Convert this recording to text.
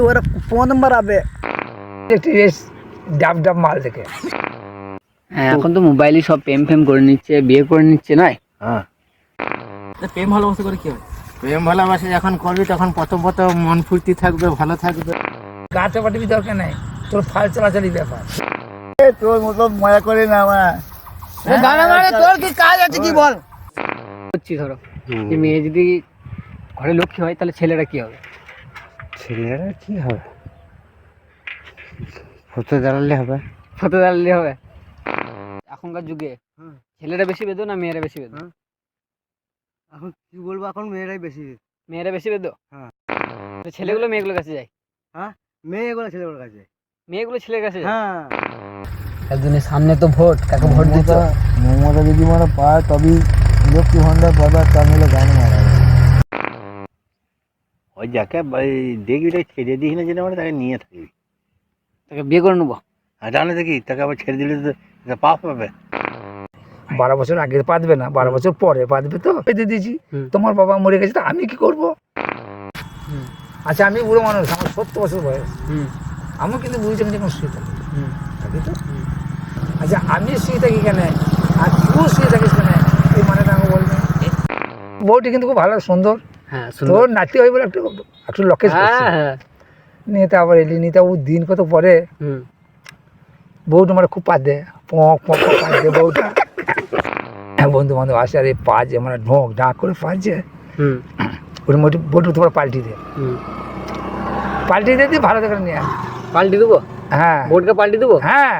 ওরা 5 নম্বর আবে ডাব ডাব মাল দেখে। হ্যাঁ, এখন তো মোবাইলই সব প্রেম ফেম করে নিচ্ছে, বিয়ে করে নিচ্ছে, নয়? হ্যাঁ, প্রেম ভালোবাসা করে কি হয়? প্রেম ভালোবাসা যখন করবি তখন প্রথম মন ফুর্তি থাকবে, ভালো থাকবে। গা চাপাটিবি দরকার নাই, তোর ফাল চলাচলি ব্যাপার। তোর মতো মজা করে না আমার তোর কি কাজ আছে কি বল। হচ্ছি ধরো যে মেয়ে যদি ঘরে লক্ষ্মী হয় তাহলে ছেলেরা কি হবে? ছেলেরা কি হবে? হতে দাঁড়ালে হবে। হতে দাঁড়ালে হবে। এখনকার যুগে ছেলেরা বেশি বেদো না মেয়েরা বেশি বেদো? এখন কি বলবো, এখন মেয়েরাই বেশি। মেয়েরা বেশি বেদো? হ্যাঁ। ছেলেগুলো মেয়েগুলোর কাছে যায়? হ্যাঁ, মেয়েগুলো ছেলেগুলোর কাছে। মেয়েগুলো ছেলের কাছে যায়? হ্যাঁ। একদিনের সামনে তো ভোট, কাকে ভোট দিচ্ছ? মমতা যদি মানে পায় তবেই লক্ষ্মী ভান্ডার পাবে, তা মিলে গান মারা ওই যাকে দেখবি ছেড়ে দিস না, যেটা মানে তাকে নিয়ে থাকবি। তাকে বিয়ে করে নেবো? আর জানে দেখি তাকে আবার ছেড়ে দিলে তো পাপ পাবে। 12 বছর আগে পাতবে না, 12 বছর পরে পাতবে। তো পেতে দিয়েছি, তোমার বাবা মরে গেছে, তো আমি কি করব? আচ্ছা, আমি বুড়ো মানুষ, আমার 70 বছর বয়স, আমি কিন্তু বুঝছি আমি যখন শুয়ে থাকি তো। আচ্ছা, আমি শুয়ে থাকি কেন আর তুই শুয়ে থাকিস কেন, এই মানেটা আমাকে বলবে। বউটি কিন্তু খুব ভালো, সুন্দর। হ্যাঁ, তোর নাতি হয় বলে একটু লকেশ করছে। নিতে আবার এলি, নিতে ও দিন কত পরে বউটা মানে খুব পাত দেয়, পাত দেয় বউটা। বন্ধু বান্ধব আসে, আর এই পাঁচে মানে ঢোক ঢাক করে পাচ্ছে, ওর মোটি বউটা তোমার পাল্টি দিয়ে দিয়ে ভালো দেখে নিয়ে পাল্টি দেবো? হ্যাঁ, ভোটকে পাল্টি দেবো? হ্যাঁ।